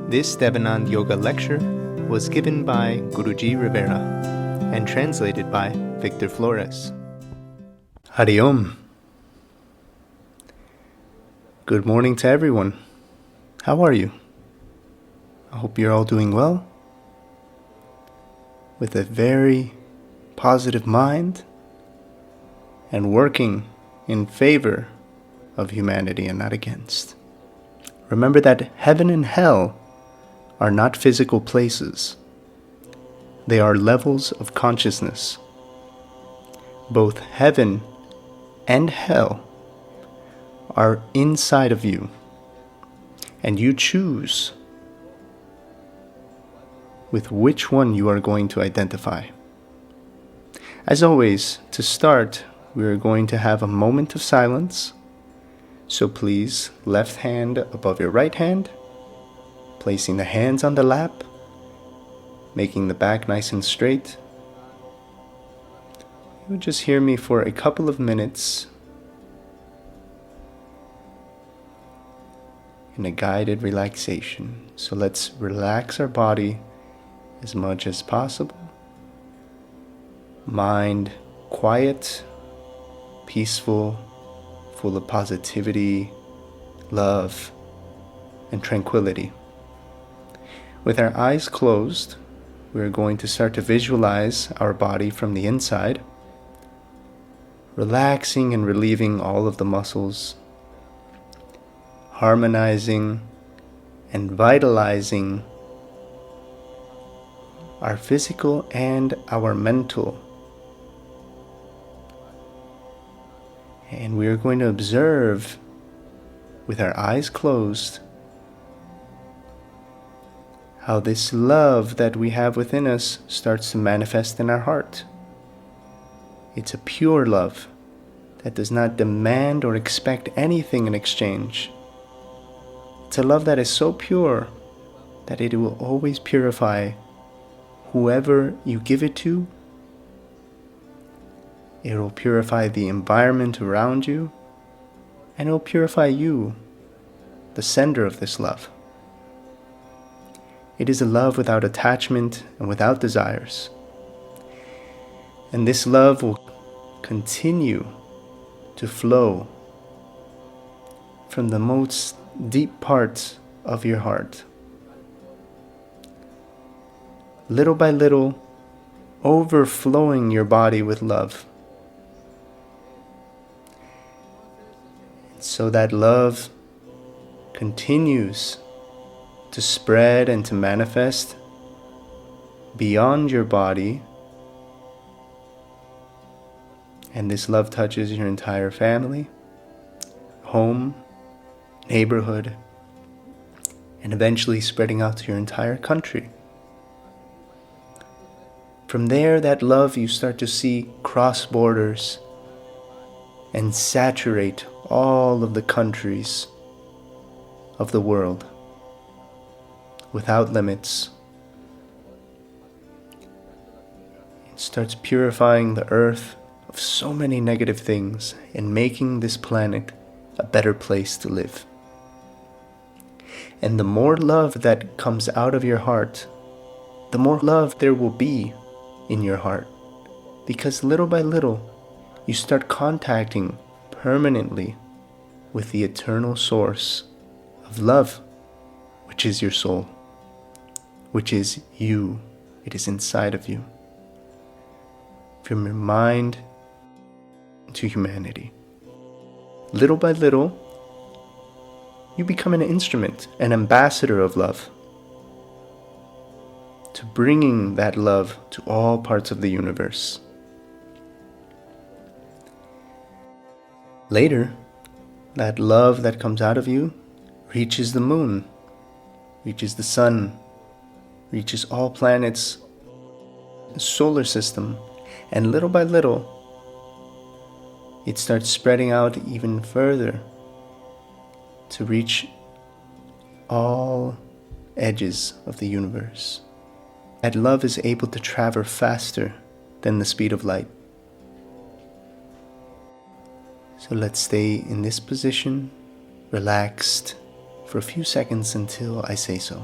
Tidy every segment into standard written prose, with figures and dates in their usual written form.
This Devanand Yoga lecture was given by Guruji Rivera and translated by Victor Flores. Hari Om. Good morning to everyone. How are you? I hope you're all doing well, with a very positive mind and working in favor of humanity and not against. Remember that heaven and hell are not physical places. They are levels of consciousness. Both heaven and hell are inside of you, and you choose with which one you are going to identify. As always, to start, we are going to have a moment of silence. So please, left hand above your right hand, placing the hands on the lap, making the back nice and straight. You'll just hear me for a couple of minutes in a guided relaxation. So let's relax our body as much as possible. Mind quiet, peaceful, full of positivity, love, and tranquility. With our eyes closed, we're going to start to visualize our body from the inside, relaxing and relieving all of the muscles, harmonizing and vitalizing our physical and our mental. And we are going to observe with our eyes closed how this love that we have within us starts to manifest in our heart. It's a pure love that does not demand or expect anything in exchange. It's a love that is so pure that it will always purify whoever you give it to. It will purify the environment around you, and it will purify you, the sender of this love. It is a love without attachment and without desires. And this love will continue to flow from the most deep parts of your heart. Little by little, overflowing your body with love. So that love continues to spread and to manifest beyond your body. And this love touches your entire family, home, neighborhood, and eventually spreading out to your entire country. From there, that love you start to see cross borders and saturate all of the countries of the world without limits. It starts purifying the earth of so many negative things and making this planet a better place to live. And the more love that comes out of your heart, the more love there will be in your heart, because little by little you start contacting permanently with the eternal source of love, which is your soul, which is you. It is inside of you. From your mind to humanity. Little by little, you become an instrument, an ambassador of love, to bringing that love to all parts of the universe. Later, that love that comes out of you reaches the moon, reaches the sun, reaches all planets, the solar system, and little by little, it starts spreading out even further to reach all edges of the universe. That love is able to travel faster than the speed of light. So let's stay in this position, relaxed, for a few seconds until I say so.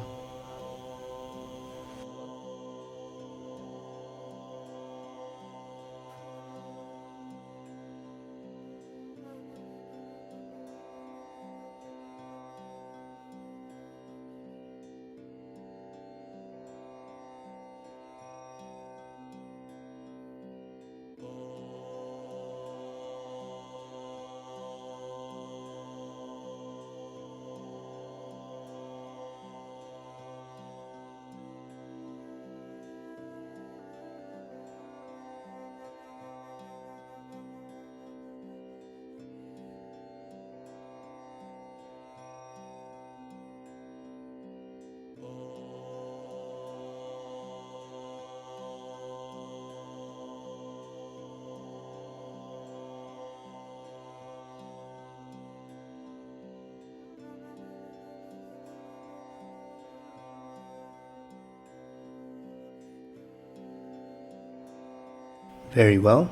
Very well.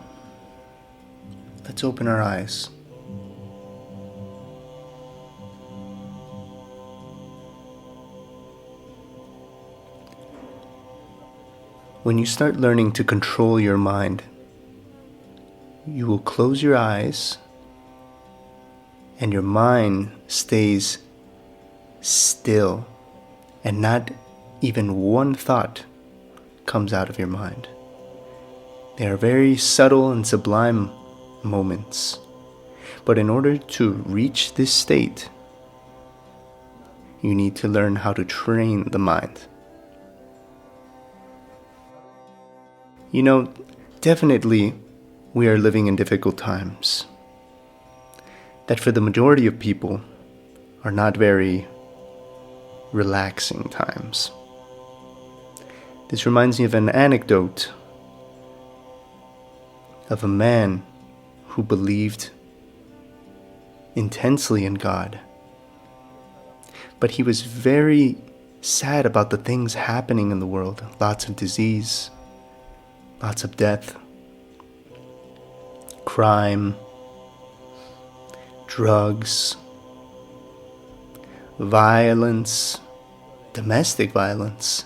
Let's open our eyes. When you start learning to control your mind, you will close your eyes and your mind stays still and not even one thought comes out of your mind. They are very subtle and sublime moments. But in order to reach this state, you need to learn how to train the mind. Definitely we are living in difficult times that for the majority of people are not very relaxing times. This reminds me of an anecdote of a man who believed intensely in God, but he was very sad about the things happening in the world. Lots of disease, lots of death, crime, drugs, violence, domestic violence.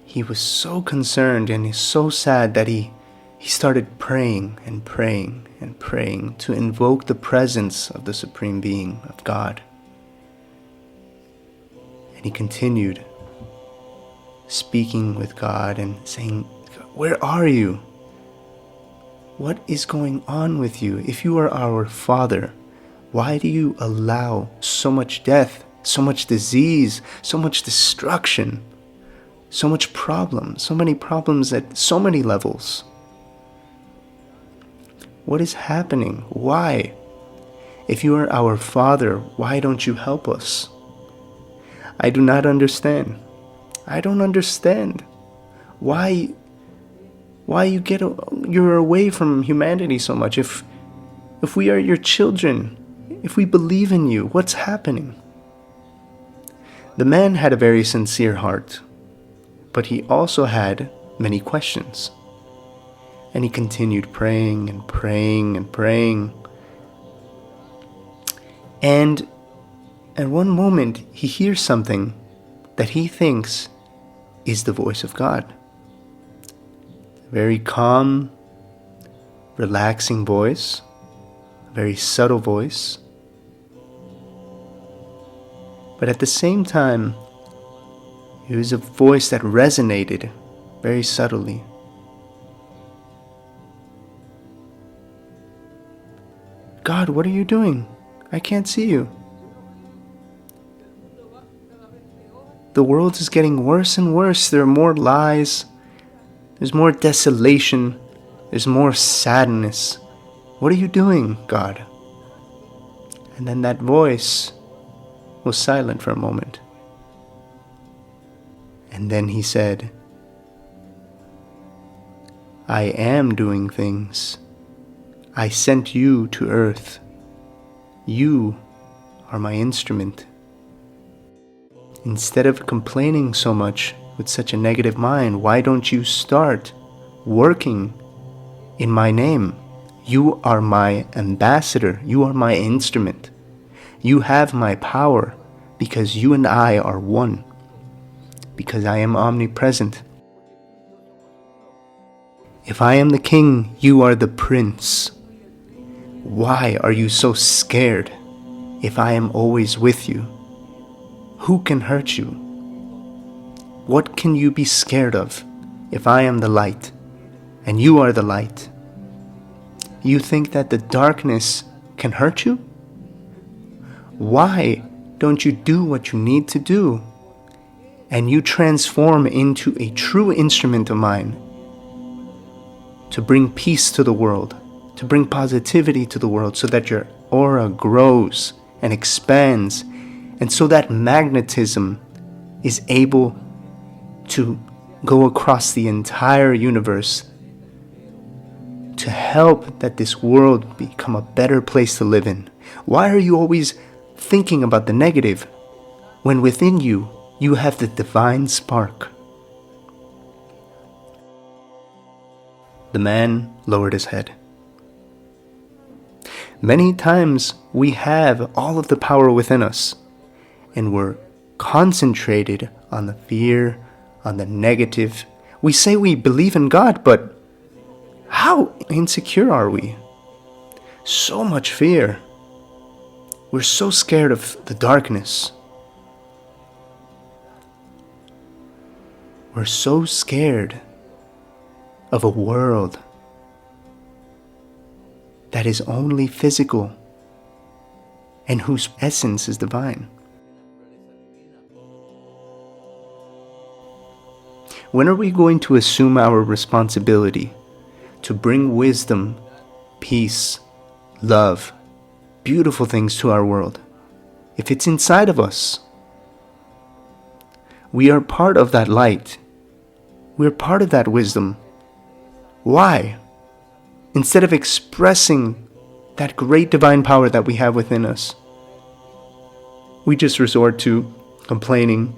He was so concerned and he's so sad that he started praying and praying and praying to invoke the presence of the Supreme Being, of God. And he continued speaking with God and saying, "Where are you? What is going on with you? If you are our Father, why do you allow so much death, so much disease, so much destruction, so much problems, so many problems at so many levels? What is happening? Why? If you are our Father, why don't you help us? I do not understand. I don't understand. Why you're away from humanity so much? If we are your children, if we believe in you, what's happening?" The man had a very sincere heart, but he also had many questions. And he continued praying and praying and praying. And at one moment, he hears something that he thinks is the voice of God. A very calm, relaxing voice, a very subtle voice. But at the same time, it was a voice that resonated very subtly. "God, what are you doing? I can't see you. The world is getting worse and worse. There are more lies. There's more desolation. There's more sadness. What are you doing, God?" And then that voice was silent for a moment. And then he said, "I am doing things. I sent you to earth. You are my instrument. Instead of complaining so much with such a negative mind, why don't you start working in my name? You are my ambassador. You are my instrument. You have my power because you and I are one. Because I am omnipresent. If I am the king, you are the prince. Why are you so scared if I am always with you? Who can hurt you? What can you be scared of if I am the light and you are the light? You think that the darkness can hurt you? Why don't you do what you need to do and you transform into a true instrument of mine to bring peace to the world, to bring positivity to the world so that your aura grows and expands and so that magnetism is able to go across the entire universe to help that this world become a better place to live in? Why are you always thinking about the negative when within you, you have the divine spark? The man lowered his head. Many times we have all of the power within us, and we're concentrated on the fear, on the negative. We say we believe in God, but how insecure are we? So much fear. We're so scared of the darkness. We're so scared of a world that is only physical and whose essence is divine. When are we going to assume our responsibility to bring wisdom, peace, love, beautiful things to our world? If it's inside of us, we are part of that light. We're part of that wisdom. Why? Instead of expressing that great divine power that we have within us, we just resort to complaining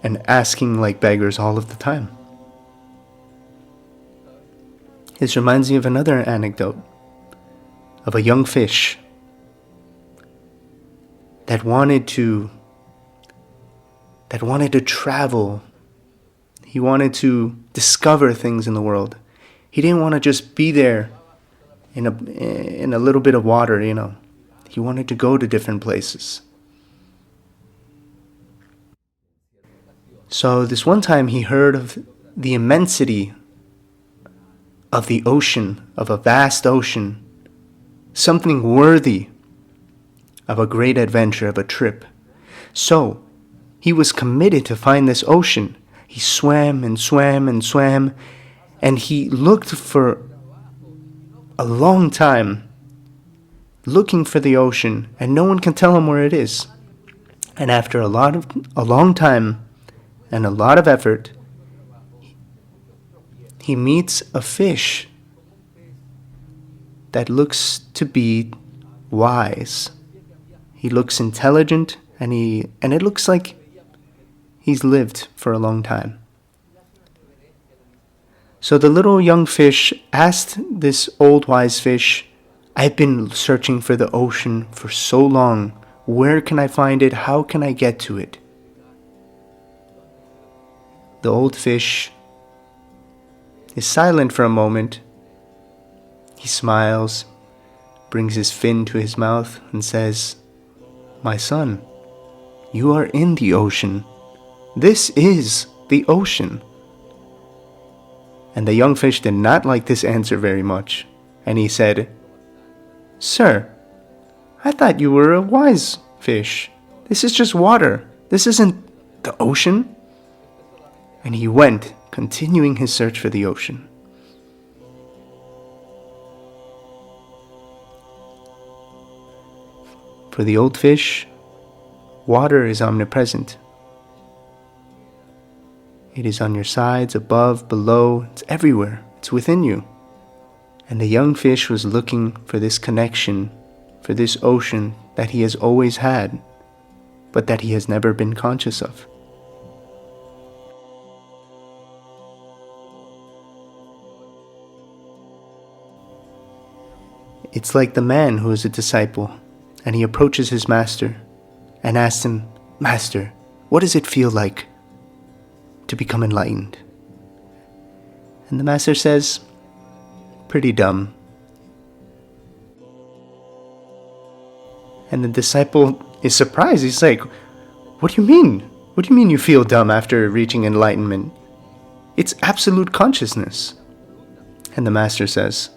and asking like beggars all of the time. This reminds me of another anecdote of a young fish that wanted to travel. He wanted to discover things in the world. He didn't want to just be there in a little bit of water, He wanted to go to different places. So this one time he heard of the immensity of the ocean, of a vast ocean, something worthy of a great adventure, of a trip. So he was committed to find this ocean. He swam and swam and swam, and he looked for a long time, looking for the ocean, and no one can tell him where it is. And after a long time and a lot of effort, he meets a fish that looks to be wise. He looks intelligent, and it looks like he's lived for a long time. So the little young fish asked this old wise fish, "I've been searching for the ocean for so long. Where can I find it? How can I get to it?" The old fish is silent for a moment. He smiles, brings his fin to his mouth, and says, "My son, you are in the ocean. This is the ocean." And the young fish did not like this answer very much, and he said, "Sir, I thought you were a wise fish. This is just water. This isn't the ocean." And he went, continuing his search for the ocean. For the old fish, water is omnipresent. It is on your sides, above, below, it's everywhere, it's within you. And the young fish was looking for this connection, for this ocean that he has always had, but that he has never been conscious of. It's like the man who is a disciple, and he approaches his master and asks him, "Master, what does it feel like to become enlightened?" And the master says, "Pretty dumb." And the disciple is surprised. He's like, "What do you mean? What do you mean you feel dumb after reaching enlightenment? It's absolute consciousness." And the master says,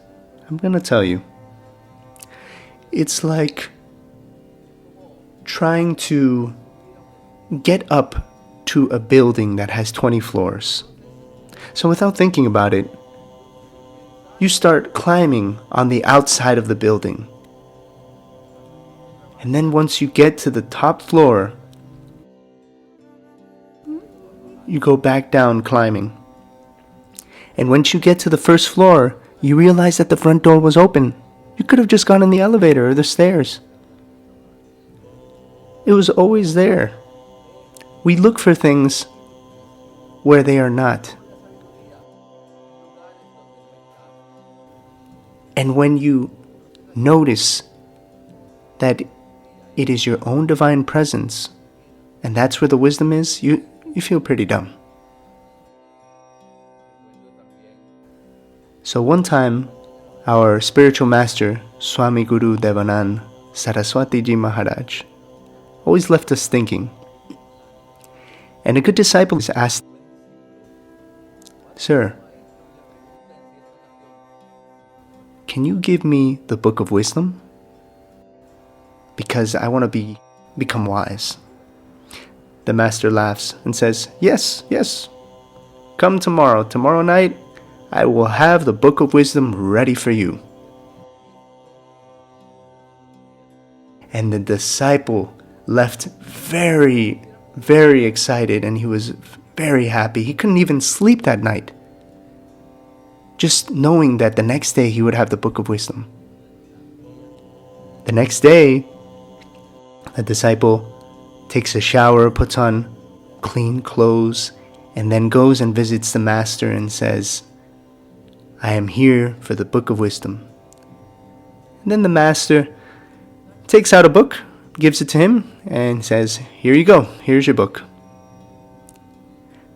"I'm going to tell you. It's like trying to get up to a building that has 20 floors. So without thinking about it, you start climbing on the outside of the building. And then once you get to the top floor, you go back down climbing. And once you get to the first floor, you realize that the front door was open. You could have just gone in the elevator or the stairs. It was always there. We look for things where they are not. And when you notice that it is your own divine presence, and that's where the wisdom is, you feel pretty dumb. So one time, our spiritual master, Swami Guru Devanand Saraswati Ji Maharaj, always left us thinking. And a good disciple is asked, "Sir, can you give me the book of wisdom? Because I want to become wise." The master laughs and says, Yes, come tomorrow night, I will have the book of wisdom ready for you." And the disciple left very, very excited, and he was very happy. He couldn't even sleep that night, just knowing that the next day he would have the book of wisdom. The next day, the disciple takes a shower, puts on clean clothes, and then goes and visits the master and says, "I am here for the book of wisdom." And then the master takes out a book, gives it to him, and says, "Here you go, here's your book."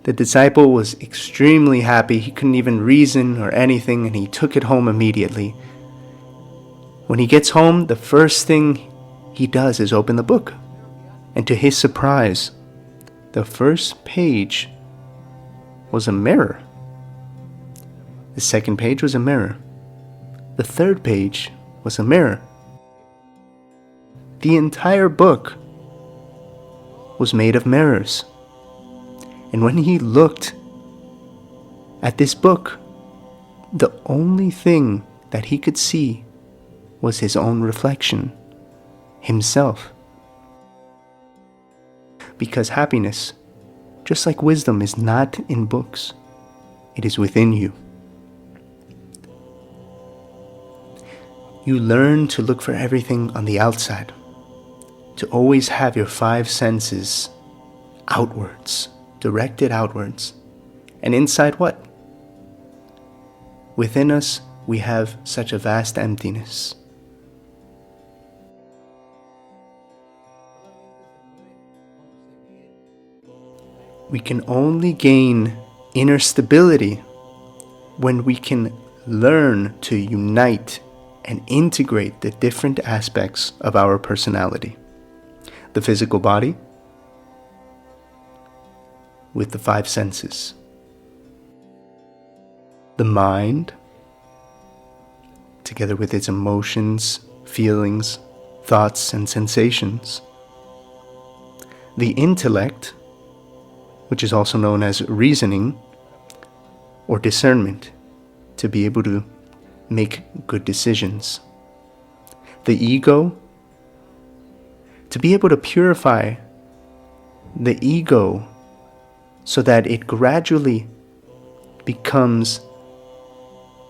The disciple was extremely happy. He couldn't even reason or anything, and he took it home immediately. When he gets home, the first thing he does is open the book. And to his surprise, the first page was a mirror. The second page was a mirror. The third page was a mirror. The entire book was made of mirrors. And when he looked at this book, the only thing that he could see was his own reflection, himself. Because happiness, just like wisdom, is not in books. It is within you. You learn to look for everything on the outside, to always have your five senses outwards, directed outwards. And inside what? Within us, we have such a vast emptiness. We can only gain inner stability when we can learn to unite and integrate the different aspects of our personality. The physical body with the five senses. The mind, together with its emotions, feelings, thoughts, and sensations. The intellect, which is also known as reasoning or discernment, to be able to make good decisions. The ego, to be able to purify the ego so that it gradually becomes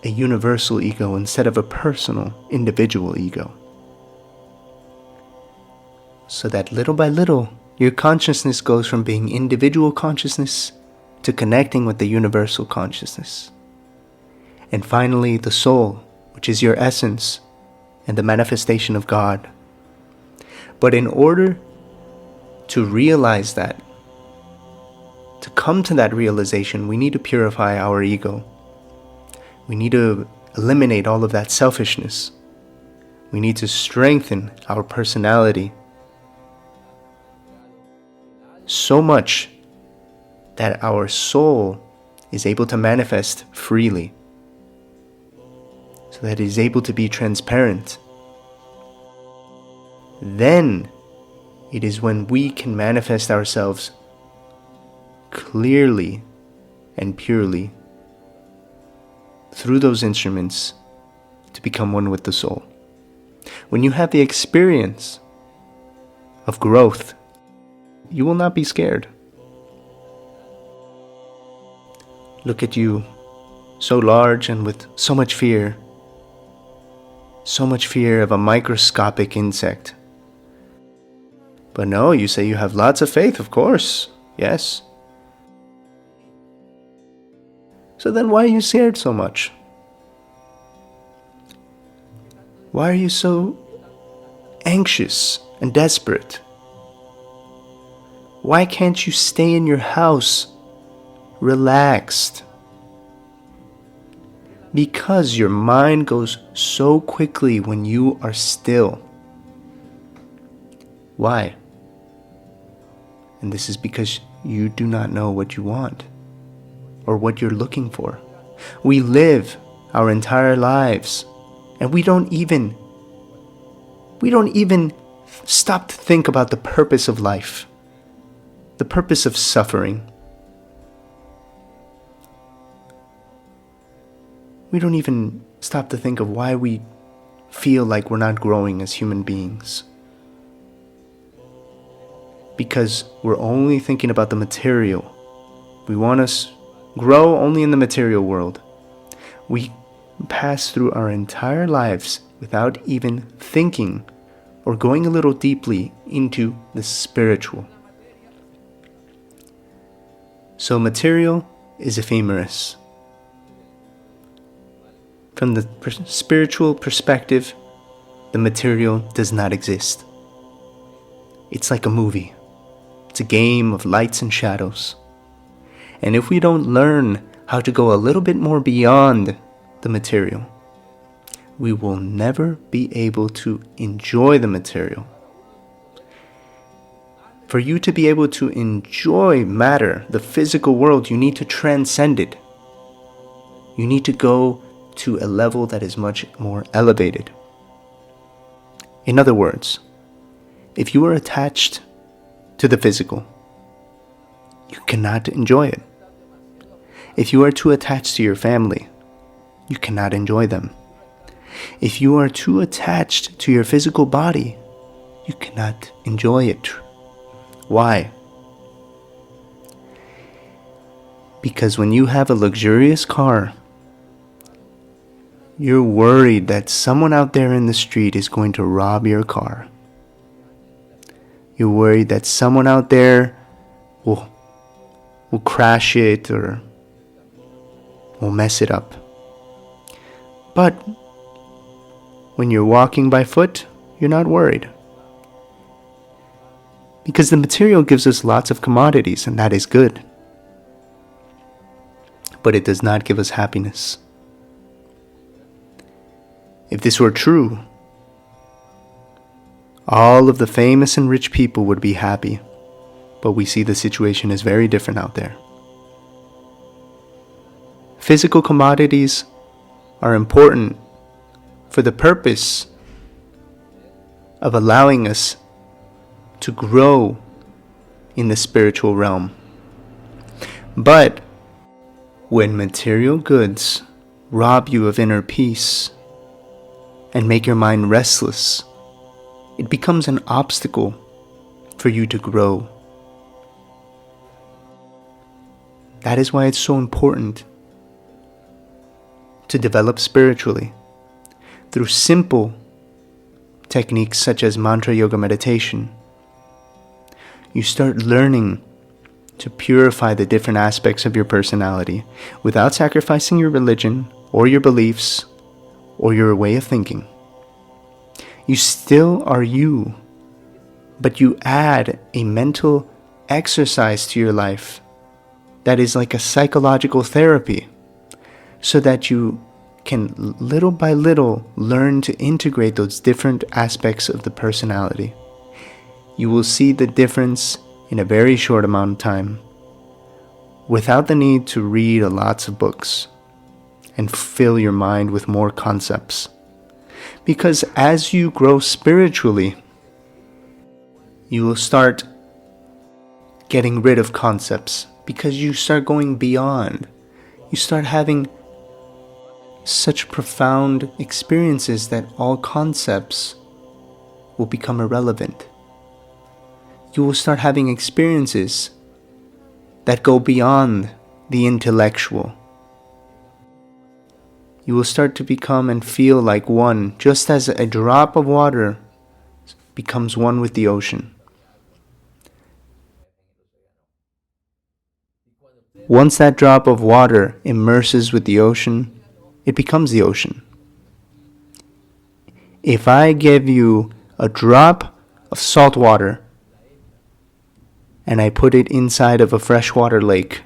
a universal ego instead of a personal, individual ego. So that little by little, your consciousness goes from being individual consciousness to connecting with the universal consciousness. And finally, the soul, which is your essence and the manifestation of God. But in order to realize that, to come to that realization, we need to purify our ego. We need to eliminate all of that selfishness. We need to strengthen our personality so much that our soul is able to manifest freely, so that it is able to be transparent. Then it is when we can manifest ourselves clearly and purely through those instruments to become one with the soul. When you have the experience of growth, you will not be scared. Look at you, so large and with so much fear of a microscopic insect. But no, you say you have lots of faith, of course, yes. So then why are you scared so much? Why are you so anxious and desperate? Why can't you stay in your house, relaxed? Because your mind goes so quickly when you are still. Why? And this is because you do not know what you want or what you're looking for. We live our entire lives and we don't even stop to think about the purpose of life, the purpose of suffering. We don't even stop to think of why we feel like we're not growing as human beings. Because we're only thinking about the material. We want to grow only in the material world. We pass through our entire lives without even thinking or going a little deeply into the spiritual. So material is ephemeris. From the spiritual perspective, the material does not exist. It's like a movie. It's a game of lights and shadows. And if we don't learn how to go a little bit more beyond the material, we will never be able to enjoy the material. For you to be able to enjoy matter, the physical world, you need to transcend it. You need to go to a level that is much more elevated. In other words, if you are attached to the physical, you cannot enjoy it. If you are too attached to your family, you cannot enjoy them. If you are too attached to your physical body, you cannot enjoy it. Why? Because when you have a luxurious car, you're worried that someone out there in the street is going to rob your car. You're worried that someone out there will crash it or will mess it up. But when you're walking by foot, you're not worried. Because the material gives us lots of commodities, and that is good. But it does not give us happiness. If this were true, all of the famous and rich people would be happy. But we see the situation is very different out there. Physical commodities are important for the purpose of allowing us to grow in the spiritual realm. But when material goods rob you of inner peace and make your mind restless, it becomes an obstacle for you to grow. That is why it's so important to develop spiritually through simple techniques such as mantra yoga meditation. You start learning to purify the different aspects of your personality without sacrificing your religion or your beliefs or your way of thinking. You still are you, but you add a mental exercise to your life that is like a psychological therapy, so that you can little by little learn to integrate those different aspects of the personality. You will see the difference in a very short amount of time, without the need to read lots of books and fill your mind with more concepts. Because as you grow spiritually, you will start getting rid of concepts, because you start going beyond. You start having such profound experiences that all concepts will become irrelevant. You will start having experiences that go beyond the intellectual. You will start to become and feel like one, just as a drop of water becomes one with the ocean. Once that drop of water immerses with the ocean, it becomes the ocean. If I give you a drop of salt water and I put it inside of a freshwater lake,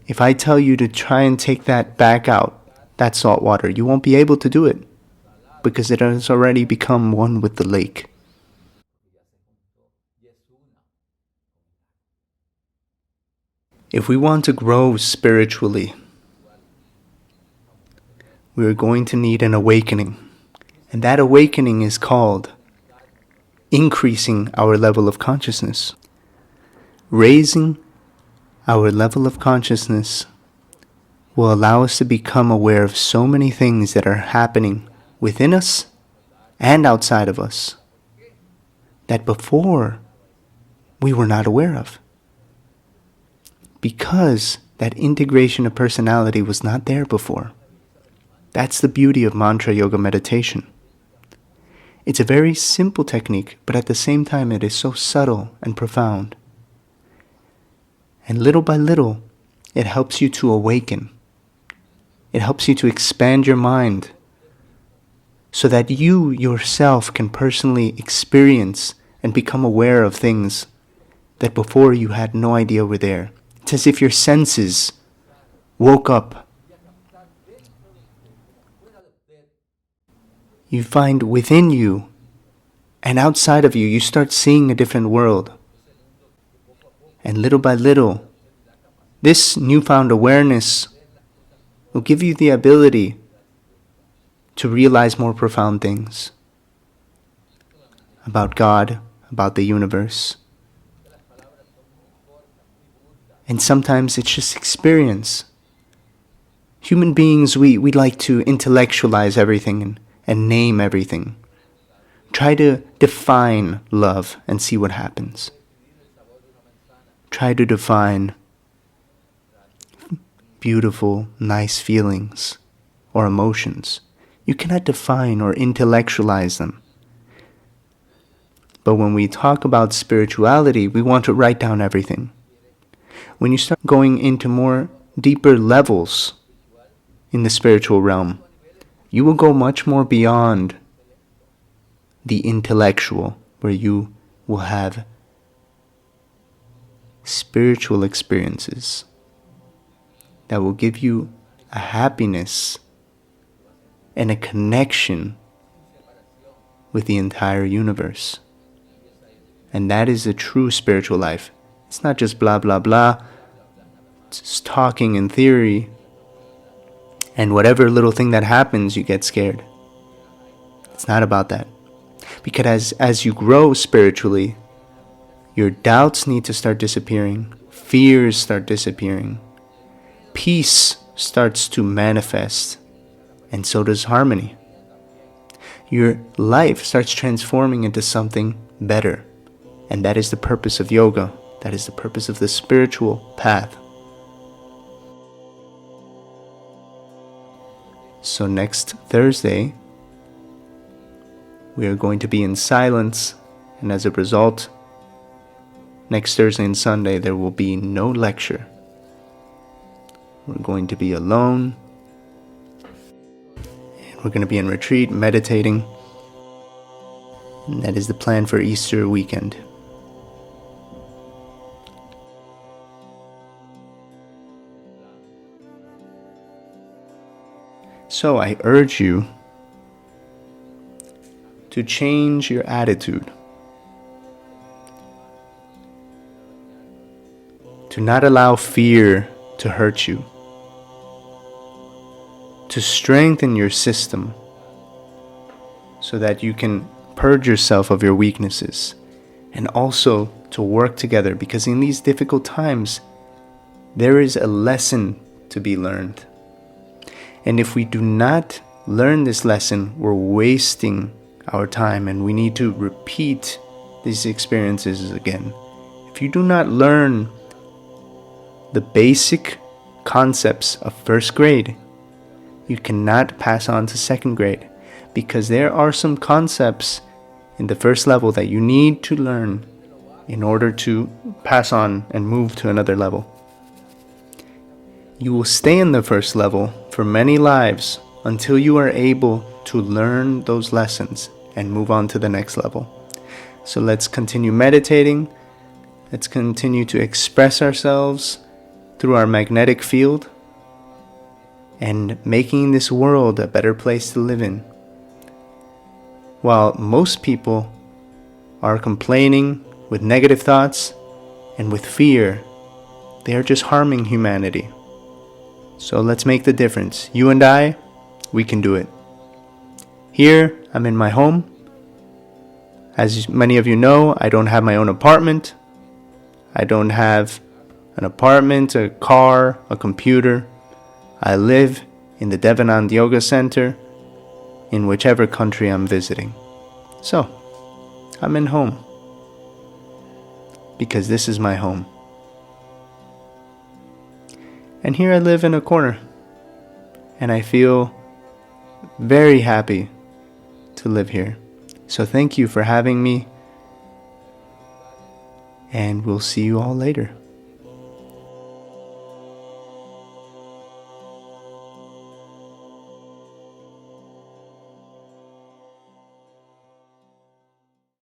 if I tell you to try and take that back out, that salt water, you won't be able to do it because it has already become one with the lake. If we want to grow spiritually, we are going to need an awakening. And that awakening is called increasing our level of consciousness. Raising our level of consciousness will allow us to become aware of so many things that are happening within us and outside of us that before we were not aware of. Because that integration of personality was not there before. That's the beauty of mantra yoga meditation. It's a very simple technique, but at the same time it is so subtle and profound. And little by little, it helps you to awaken. It helps you to expand your mind so that you yourself can personally experience and become aware of things that before you had no idea were there. It's as if your senses woke up. You find within you and outside of you, you start seeing a different world. And little by little, this newfound awareness will give you the ability to realize more profound things about God, about the universe. And sometimes it's just experience. Human beings, we like to intellectualize everything and name everything. Try to define love and see what happens. Try to define beautiful, nice feelings or emotions. You cannot define or intellectualize them. But when we talk about spirituality, we want to write down everything. When you start going into more deeper levels in the spiritual realm, you will go much more beyond the intellectual, where you will have spiritual experiences that will give you a happiness and a connection with the entire universe. And that is a true spiritual life. It's not just blah, blah, blah. It's just talking in theory. And whatever little thing that happens, you get scared. It's not about that. Because as you grow spiritually, your doubts need to start disappearing. Fears start disappearing. Peace starts to manifest. And so does harmony. Your life starts transforming into something better. And that is the purpose of yoga. That is the purpose of the spiritual path. So next Thursday, we are going to be in silence, and as a result, next Thursday and Sunday there will be no lecture. We're going to be alone, and we're going to be in retreat, meditating, and that is the plan for Easter weekend. So I urge you to change your attitude, to not allow fear to hurt you, to strengthen your system so that you can purge yourself of your weaknesses, and also to work together, because in these difficult times there is a lesson to be learned. And if we do not learn this lesson, we're wasting our time, and we need to repeat these experiences again. If you do not learn the basic concepts of first grade, you cannot pass on to second grade, because there are some concepts in the first level that you need to learn in order to pass on and move to another level. You will stay in the first level for many lives until you are able to learn those lessons and move on to the next level. So let's continue meditating. Let's continue to express ourselves through our magnetic field and making this world a better place to live in. While most people are complaining with negative thoughts and with fear, they are just harming humanity. So let's make the difference. You and I, we can do it. Here, I'm in my home. As many of you know, I don't have my own apartment. I don't have an apartment, a car, a computer. I live in the Devanand Yoga Center in whichever country I'm visiting. So, I'm in home because this is my home. And here I live in a corner, and I feel very happy to live here. So thank you for having me, and we'll see you all later.